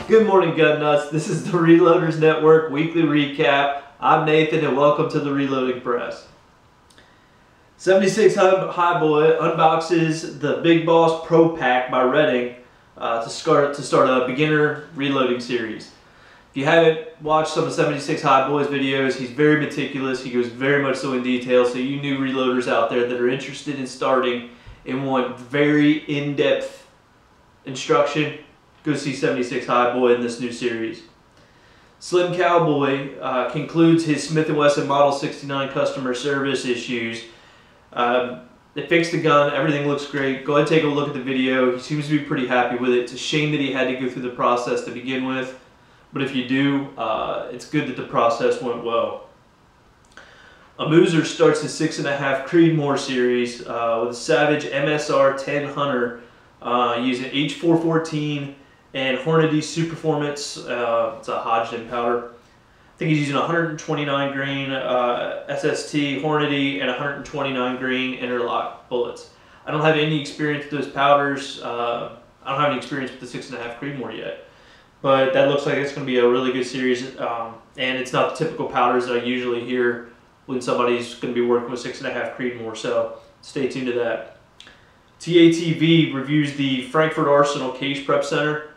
Good morning, gun nuts. This is the Reloaders Network weekly recap. I'm Nathan, and welcome to the Reloading Press. 76 Highboy unboxes the Big Boss Pro Pack by Redding to start a beginner reloading series. If you haven't watched some of 76 Highboy's videos, he's very meticulous. He goes very much so in detail. So you new reloaders out there that are interested in starting and want very in-depth instruction, go see 76 Highboy in this new series. Slim Cowboy concludes his Smith & Wesson Model 69 customer service issues. They fixed the gun, everything looks great. Go ahead and take a look at the video. He seems to be pretty happy with it. It's a shame that he had to go through the process to begin with, but if you do, it's good that the process went well. A Mooser starts his 6.5 Creedmoor series with a Savage MSR 10 Hunter using H414 and Hornady Superformance. It's a Hodgdon powder. I think he's using 129 grain SST Hornady and 129 grain interlock bullets. I don't have any experience with those powders. I don't have any experience with the 6.5 Creedmoor yet, but that looks like it's going to be a really good series. And it's not the typical powders that I usually hear when somebody's going to be working with 6.5 Creedmoor. So stay tuned to that. TATV reviews the Frankford Arsenal Case Prep Center.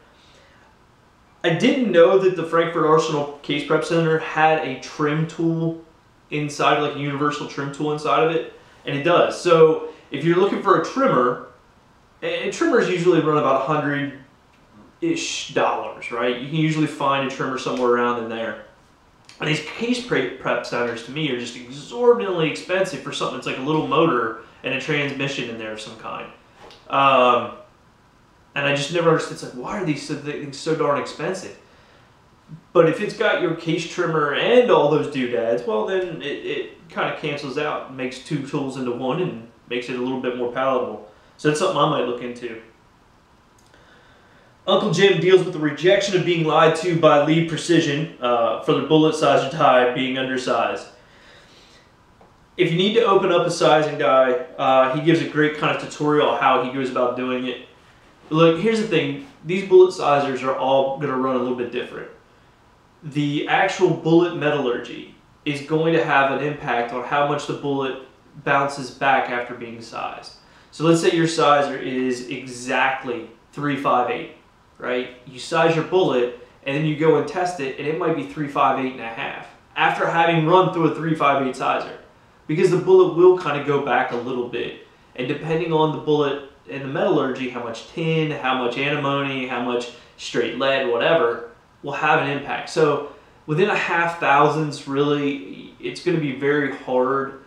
I didn't know that the Frankford Arsenal Case Prep Center had a trim tool inside, like a universal trim tool inside of it, and it does. So if you're looking for a trimmer, and trimmers usually run about $100-ish, right? You can usually find a trimmer somewhere around in there. And these case prep centers, to me, are just exorbitantly expensive for something that's like a little motor and a transmission in there of some kind. And I just never understood, it's like, why are these things so darn expensive? But if it's got your case trimmer and all those doodads, well then it kind of cancels out, makes two tools into one and makes it a little bit more palatable. So that's something I might look into. Uncle Jim deals with the rejection of being lied to by Lee Precision for the bullet sizer die being undersized. If you need to open up a sizing die, he gives a great kind of tutorial on how he goes about doing it. Look, here's the thing. These bullet sizers are all going to run a little bit different. The actual bullet metallurgy is going to have an impact on how much the bullet bounces back after being sized. So let's say your sizer is exactly 358, right? You size your bullet and then you go and test it and it might be 358.5 after having run through a 358 sizer, because the bullet will kind of go back a little bit, and depending on the bullet and the metallurgy, how much tin, how much antimony, how much straight lead, whatever, will have an impact. So within a half thousandths, really, it's going to be very hard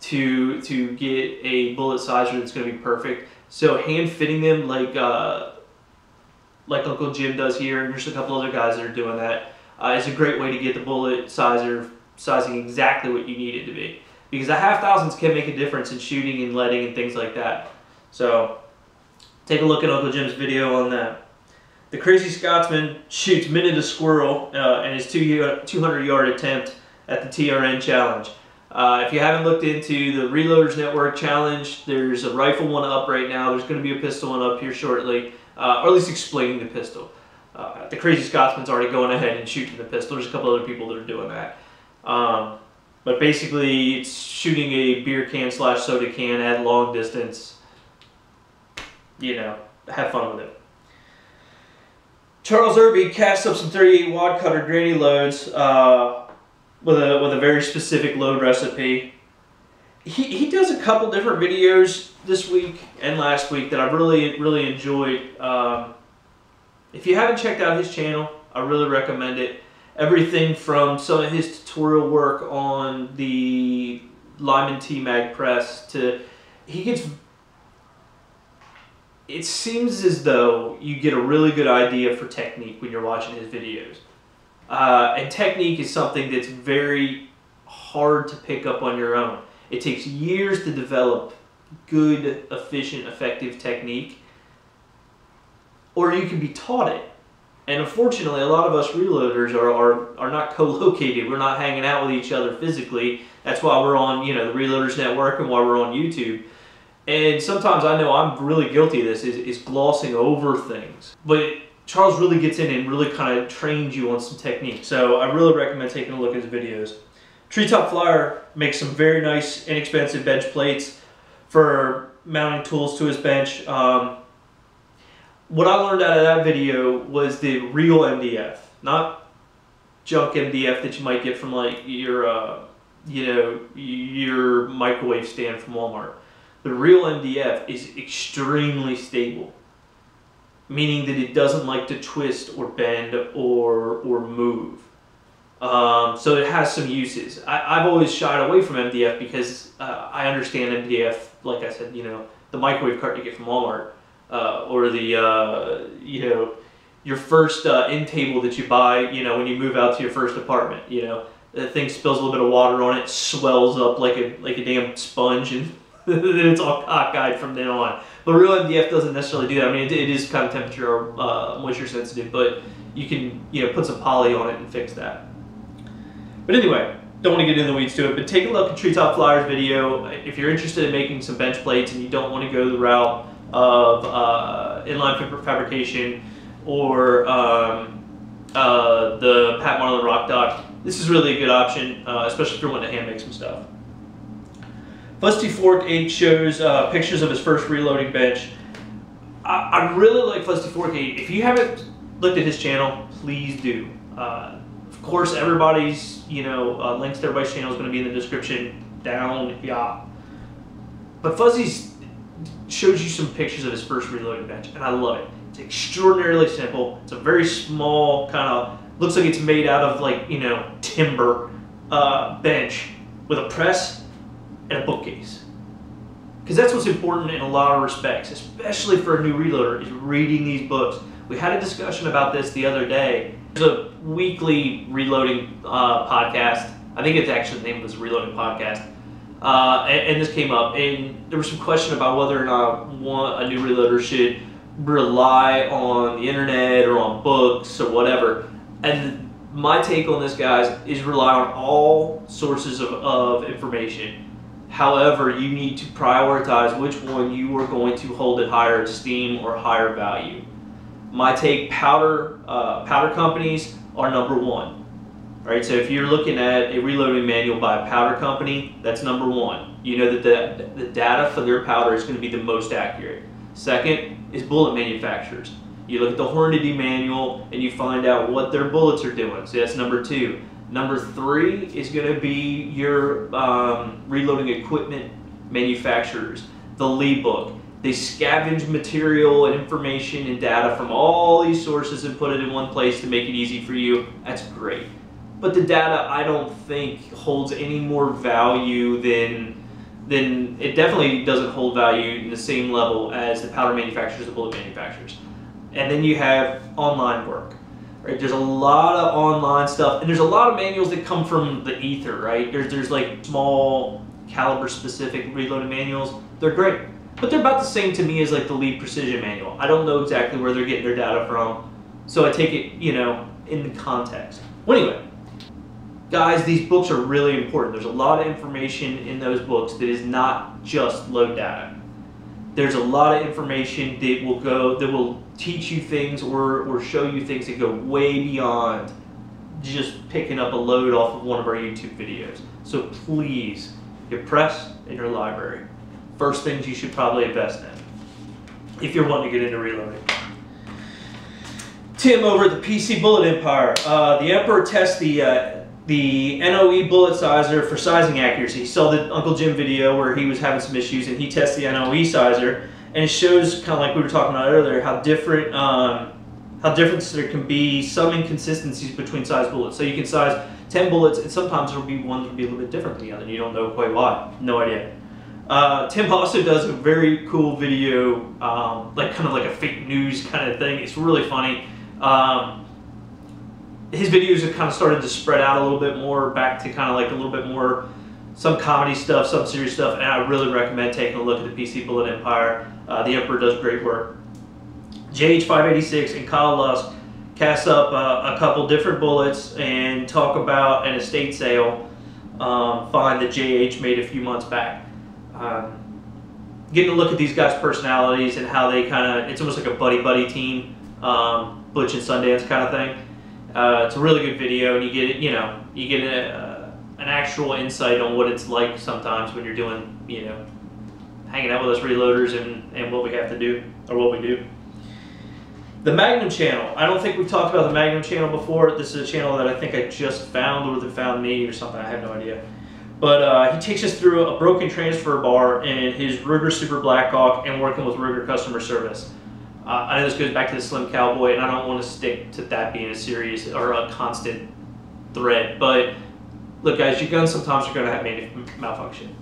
to get a bullet sizer that's going to be perfect. So hand fitting them like Uncle Jim does here, and there's a couple other guys that are doing that, is a great way to get the bullet sizer sizing exactly what you need it to be. Because a half thousandths can make a difference in shooting and leading and things like that. So take a look at Uncle Jim's video on that. The Crazy Scotsman shoots Minute a Squirrel in his 200-yard attempt at the TRN Challenge. If you haven't looked into the Reloaders Network Challenge, there's a rifle one up right now. There's going to be a pistol one up here shortly, or at least explaining the pistol. The Crazy Scotsman's already going ahead and shooting the pistol. There's a couple other people that are doing that. But basically, it's shooting a beer can / soda can at long distance. You know, have fun with it. Charles Irby casts up some 38 wad cutter granny loads with a very specific load recipe. He does a couple different videos this week and last week that I've really enjoyed. If you haven't checked out his channel, I really recommend it. Everything from some of his tutorial work on the Lyman T-Mag press to it seems as though you get a really good idea for technique when you're watching his videos. And technique is something that's very hard to pick up on your own. It takes years to develop good, efficient, effective technique, or you can be taught it. And unfortunately, a lot of us reloaders are not co-located. We're not hanging out with each other physically. That's why we're on, the Reloaders Network and why we're on YouTube. And sometimes I know I'm really guilty of this, is glossing over things. But Charles really gets in and really kind of trains you on some technique. So I really recommend taking a look at his videos. Treetop Flyer makes some very nice, inexpensive bench plates for mounting tools to his bench. What I learned out of that video was the real MDF, not junk MDF that you might get from like your microwave stand from Walmart. The real MDF is extremely stable, meaning that it doesn't like to twist or bend or move. So it has some uses. I've always shied away from MDF because I understand MDF, like I said, the microwave cart you get from Walmart, or the, your first end table that you buy, when you move out to your first apartment, the thing spills a little bit of water on it, swells up like a damn sponge, and then it's all cockeyed from then on. But real MDF doesn't necessarily do that. I mean, it is kind of temperature or moisture sensitive, but you can put some poly on it and fix that. But anyway, don't want to get into the weeds to it, but take a look at Treetop Flyer's video. If you're interested in making some bench plates and you don't want to go the route of inline fabrication or the Pat Marlin Rock Dock, this is really a good option, especially if you're wanting to hand make some stuff. Fuzzy Fork 8 shows pictures of his first reloading bench. I really like Fuzzy Fork 8. If you haven't looked at his channel, please do. Of course, everybody's, links to everybody's channel is going to be in the description down, yeah. But Fuzzy's shows you some pictures of his first reloading bench, and I love it. It's extraordinarily simple. It's a very small, kind of, looks like it's made out of like, timber bench with a press and a bookcase. Because that's what's important in a lot of respects, especially for a new reloader, is reading these books. We had a discussion about this the other day. There's a weekly reloading podcast. I think it's actually the name of this reloading podcast. And this came up, and there was some question about whether or not a new reloader should rely on the internet or on books or whatever. And my take on this, guys, is rely on all sources of information. However, you need to prioritize which one you are going to hold at higher esteem or higher value. My take, powder companies are number one. Right, so if you're looking at a reloading manual by a powder company, that's number one. You know that the data for their powder is going to be the most accurate. Second is bullet manufacturers. You look at the Hornady manual and you find out what their bullets are doing. So that's number two. Number three is going to be your reloading equipment manufacturers. The Lee book. They scavenge material and information and data from all these sources and put it in one place to make it easy for you. That's great. But the data, I don't think, holds any more value than it definitely doesn't hold value in the same level as the powder manufacturers, the bullet manufacturers. And then you have online work, right? There's a lot of online stuff, and there's a lot of manuals that come from the ether, right? There's like small caliber specific reloading manuals. They're great, but they're about the same to me as like the Lee Precision manual. I don't know exactly where they're getting their data from, so I take it, in the context. Well, anyway. Guys, these books are really important. There's a lot of information in those books that is not just load data. There's a lot of information that will teach you things or show you things that go way beyond just picking up a load off of one of our YouTube videos. So please get press in your library. First things you should probably invest in if you're wanting to get into reloading. Tim over at the PC Bullet Empire. The Emperor tests the NOE bullet sizer for sizing accuracy. He saw the Uncle Jim video where he was having some issues and he tests the NOE sizer, and it shows, kind of like we were talking about earlier, how different there can be some inconsistencies between size bullets. So you can size 10 bullets and sometimes there will be one that will be a little bit different than the other and you don't know quite why. No idea. Tim also does a very cool video, like kind of like a fake news kind of thing. It's really funny. His videos have kind of started to spread out a little bit more, back to kind of like a little bit more, some comedy stuff, some serious stuff, and I really recommend taking a look at the PC Bullet Empire. The Emperor does great work. JH586 and Kyle Lusk cast up a couple different bullets and talk about an estate sale find that JH made a few months back. getting to look at these guys' personalities and how they kind of, it's almost like a buddy team, Butch and Sundance kind of thing. It's a really good video, and you get an actual insight on what it's like sometimes when you're doing, hanging out with us reloaders and what we have to do, or what we do. The Magnum channel. I don't think we've talked about the Magnum channel before. This is a channel that I think I just found, or they found me or something. I have no idea. But he takes us through a broken transfer bar in his Ruger Super Blackhawk and working with Ruger customer service. I know this goes back to the Slim Cowboy, and I don't want to stick to that being a series or a constant thread. But look, guys, your guns sometimes are going to have malfunction.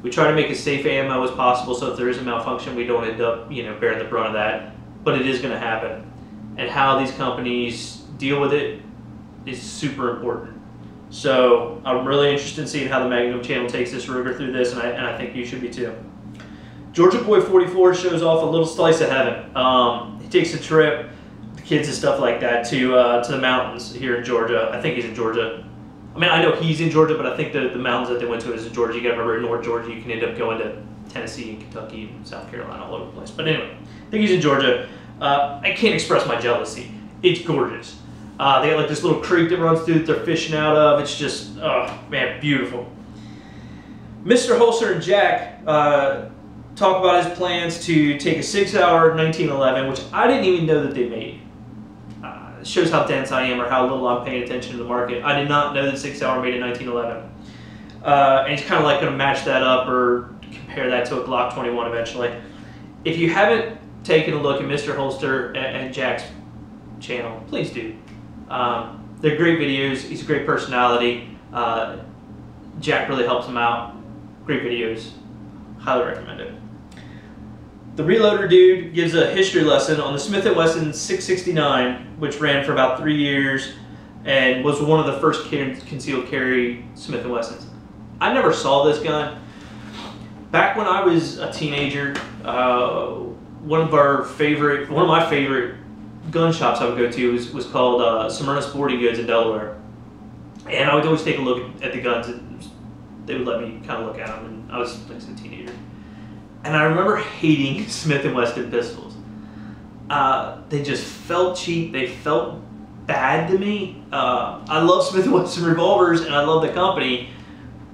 We try to make as safe ammo as possible, so if there is a malfunction, we don't end up, bearing the brunt of that. But it is going to happen, and how these companies deal with it is super important. So I'm really interested in seeing how the Magnum channel takes this Ruger through this, and I think you should be too. Georgia Boy 44 shows off a little slice of heaven. He takes a trip, the kids and stuff like that, to the mountains here in Georgia. I think he's in Georgia. I mean, I know he's in Georgia, but I think the mountains that they went to is in Georgia. You got to remember, in North Georgia, you can end up going to Tennessee and Kentucky and South Carolina, all over the place. But anyway, I think he's in Georgia. I can't express my jealousy. It's gorgeous. They got like this little creek that runs through that they're fishing out of. It's just, oh man, beautiful. Mr. Holster and Jack talk about his plans to take a 6-hour 1911, which I didn't even know that they made. It shows how dense I am or how little I'm paying attention to the market. I did not know that 6-hour made a 1911. And it's kind of like going to match that up or compare that to a Glock 21 eventually. If you haven't taken a look at Mr. Holster and Jack's channel, please do. They're great videos. He's a great personality. Jack really helps him out. Great videos. Highly recommend it. The Reloader dude gives a history lesson on the Smith & Wesson 669, which ran for about 3 years and was one of the first concealed carry Smith & Wessons. I never saw this gun. Back when I was a teenager, one of my favorite gun shops I would go to was called Smyrna Sporting Goods in Delaware. And I would always take a look at the guns. They would let me kind of look at them, and I was like a teenager. And I remember hating Smith & Wesson pistols. They just felt cheap. They felt bad to me. I love Smith & Wesson revolvers, and I love the company,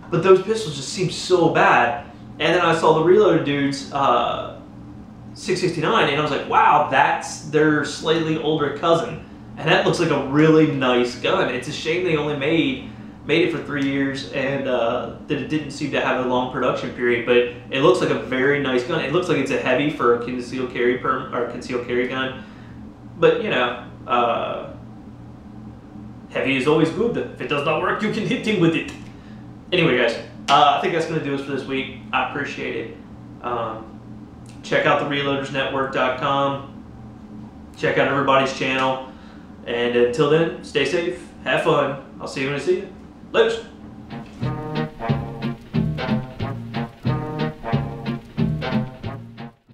but those pistols just seemed so bad. And then I saw the Reloader dudes 669, and I was like, wow, that's their slightly older cousin. And that looks like a really nice gun. It's a shame they only made it for 3 years, and that it didn't seem to have a long production period, but it looks like a very nice gun. It looks like it's a heavy for a concealed carry gun. But heavy is always good. If it does not work, you can hit him with it. Anyway, guys, I think that's going to do us for this week. I appreciate it. Check out the reloadersnetwork.com. Check out everybody's channel. And until then, stay safe, have fun. I'll see you when I see you. Later.